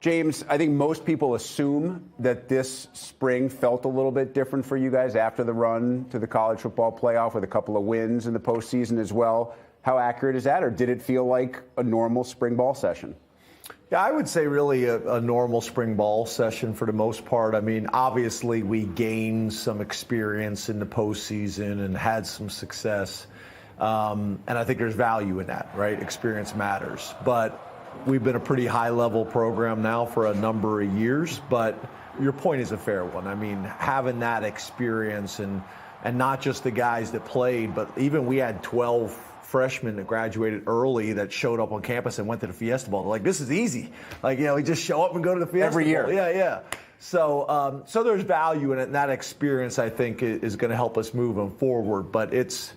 James, I think most people assume that this spring felt a little bit different for you guys after the run to the college football playoff with a couple of wins in the postseason as well. How accurate is that, or did it feel like a normal spring ball session? Yeah, I would say really a normal spring ball session for the most part. I mean, obviously we gained some experience in the postseason and had some success. And I think there's value in that, right? Experience matters. But we've been a pretty high-level program now for a number of years, but your point is a fair one. I mean, having that experience and not just the guys that played, but even we had 12 freshmen that graduated early that showed up on campus and went to the Fiesta Bowl. They're like, this is easy. Like, we just show up and go to the Fiesta every year. Bowl. Yeah. So there's value in it, and that experience, I think, is going to help us moving forward. But it's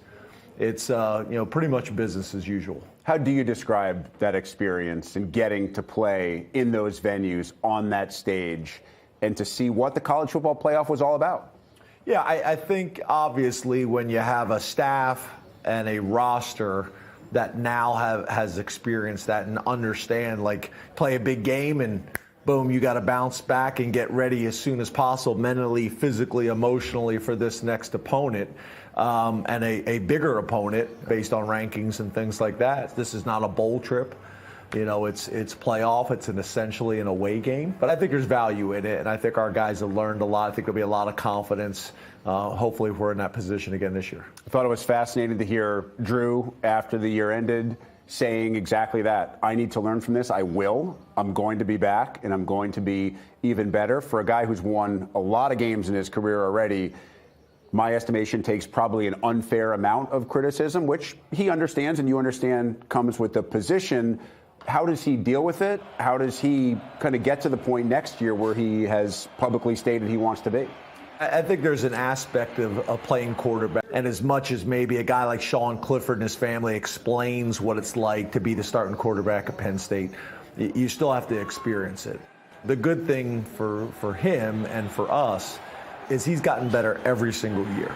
pretty much business as usual. How do you describe that experience and getting to play in those venues on that stage and to see what the college football playoff was all about? Yeah, I think obviously when you have a staff and a roster that now has experienced that and understand, like, play a big game and boom, you got to bounce back and get ready as soon as possible, mentally, physically, emotionally, for this next opponent. And a bigger opponent based on rankings and things like that. This is not a bowl trip. It's playoff. It's essentially an away game. But I think there's value in it, and I think our guys have learned a lot. I think there'll be a lot of confidence. Hopefully we're in that position again this year. I thought it was fascinating to hear Drew, after the year ended, saying exactly that. I need to learn from this. I will. I'm going to be back, and I'm going to be even better. For a guy who's won a lot of games in his career already, my estimation takes probably an unfair amount of criticism, which he understands and you understand comes with the position. How does he deal with it? How does he kind of get to the point next year where he has publicly stated he wants to be? I think there's an aspect of playing quarterback. And as much as maybe a guy like Sean Clifford and his family explains what it's like to be the starting quarterback at Penn State, you still have to experience it. The good thing for him and for us is he's gotten better every single year,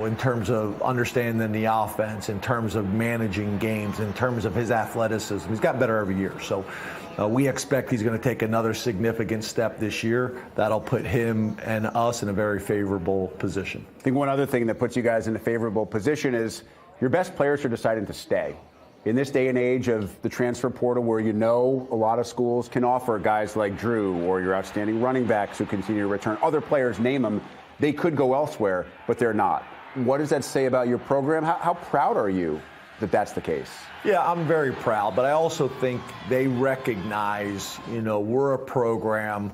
in terms of understanding the offense, in terms of managing games, in terms of his athleticism. He's gotten better every year. So we expect he's going to take another significant step this year. That'll put him and us in a very favorable position. I think one other thing that puts you guys in a favorable position is your best players are deciding to stay. In this day and age of the transfer portal, where a lot of schools can offer guys like Drew or your outstanding running backs who continue to return, other players, name them, they could go elsewhere, but they're not. What does that say about your program? How proud are you that that's the case? Yeah, I'm very proud, but I also think they recognize, we're a program.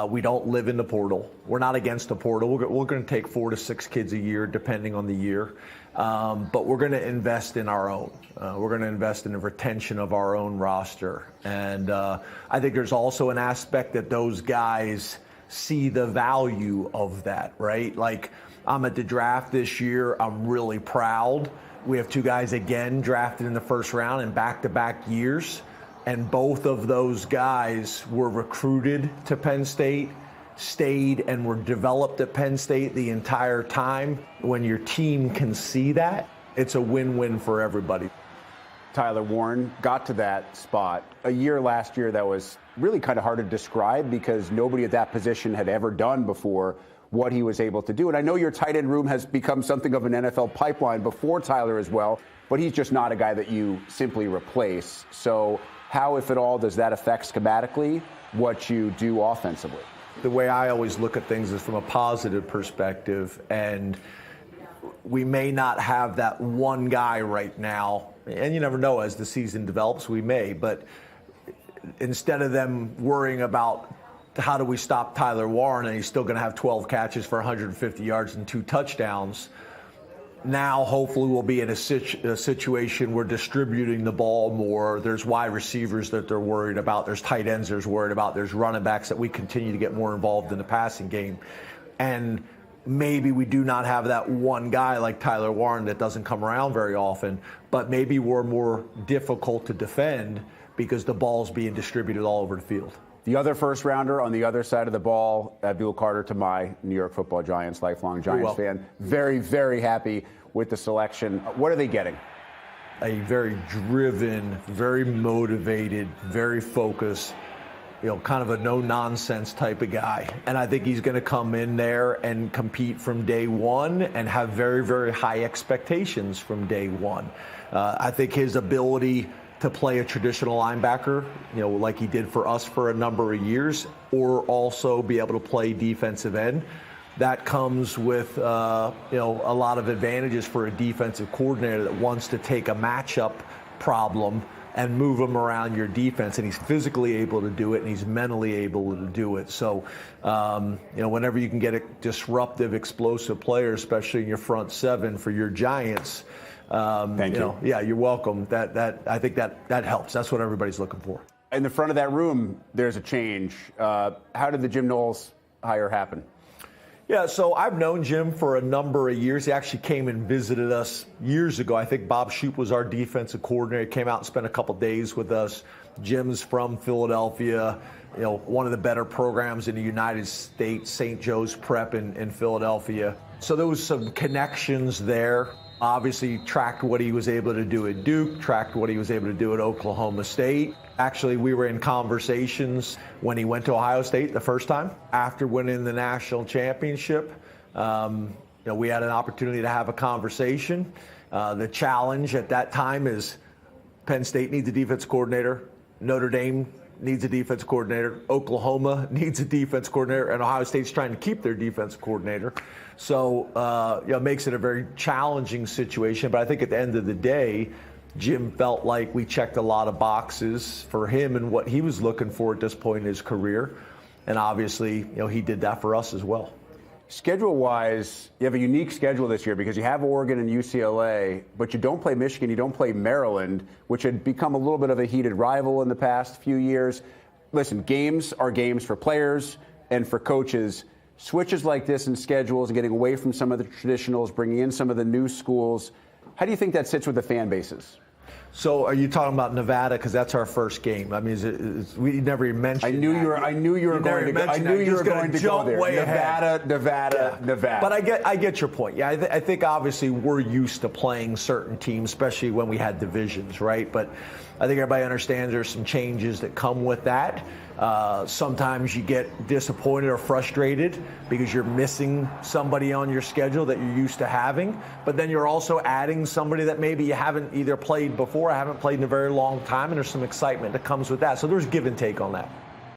We don't live in the portal. We're not against the portal. We're going to take 4 to 6 kids a year, depending on the year. But we're going to invest in our own. We're going to invest in the retention of our own roster. And I think there's also an aspect that those guys see the value of that, right? Like, I'm at the draft this year. I'm really proud. We have 2 guys again drafted in the first round in back-to-back years. And both of those guys were recruited to Penn State, stayed and were developed at Penn State the entire time. When your team can see that, it's a win-win for everybody. Tyler Warren got to that spot a year last year that was really kind of hard to describe because nobody at that position had ever done before what he was able to do. And I know your tight end room has become something of an NFL pipeline before Tyler as well, but he's just not a guy that you simply replace. So how, if at all, does that affect schematically what you do offensively? The way I always look at things is from a positive perspective, and we may not have that one guy right now, and you never know as the season develops, we may, but instead of them worrying about how do we stop Tyler Warren and he's still going to have 12 catches for 150 yards and 2 touchdowns, now hopefully we'll be in a situation where distributing the ball more. There's wide receivers that they're worried about. There's tight ends they're worried about. There's running backs that we continue to get more involved in the passing game. And maybe we do not have that one guy like Tyler Warren that doesn't come around very often, but maybe we're more difficult to defend because the ball's being distributed all over the field. The other first rounder on the other side of the ball, Abdul Carter, to my New York Football Giants, lifelong Giants fan. Very, very happy with the selection. What are they getting? A very driven, very motivated, very focused kind of a no-nonsense type of guy. And I think he's going to come in there and compete from day one and have very, very high expectations from day one. I think his ability to play a traditional linebacker, like he did for us for a number of years, or also be able to play defensive end, that comes with a lot of advantages for a defensive coordinator that wants to take a matchup problem and move him around your defense, and he's physically able to do it, and he's mentally able to do it. So, whenever you can get a disruptive, explosive player, especially in your front seven for your Giants, Thank you. Yeah, you're welcome. I think that helps. That's what everybody's looking for. In the front of that room, there's a change. How did the Jim Knowles hire happen? Yeah, so I've known Jim for a number of years. He actually came and visited us years ago. I think Bob Shoop was our defensive coordinator. He came out and spent a couple days with us. Jim's from Philadelphia, one of the better programs in the United States, St. Joe's Prep in Philadelphia. So there was some connections there. Obviously tracked what he was able to do at Duke, tracked what he was able to do at Oklahoma State. Actually, we were in conversations when he went to Ohio State the first time after winning the national championship. We had an opportunity to have a conversation. The challenge at that time is Penn State needs a defense coordinator, Notre Dame needs a defense coordinator, Oklahoma needs a defense coordinator, and Ohio State's trying to keep their defense coordinator. So, it makes it a very challenging situation. But I think at the end of the day, Jim felt like we checked a lot of boxes for him and what he was looking for at this point in his career. And obviously, he did that for us as well. Schedule-wise, you have a unique schedule this year because you have Oregon and UCLA, but you don't play Michigan, you don't play Maryland, which had become a little bit of a heated rival in the past few years. Listen, games are games for players and for coaches. Switches like this in schedules and getting away from some of the traditionals, bringing in some of the new schools, how do you think that sits with the fan bases? So are you talking about Nevada? Because that's our first game. I mean, we never even mentioned. I knew you were going to go there. Nevada. But I get your point. Yeah, I think obviously we're used to playing certain teams, especially when we had divisions, right? But I think everybody understands there's some changes that come with that. Sometimes you get disappointed or frustrated because you're missing somebody on your schedule that you're used to having, but then you're also adding somebody that maybe you haven't either played before or haven't played in a very long time, and there's some excitement that comes with that. So there's give and take on that.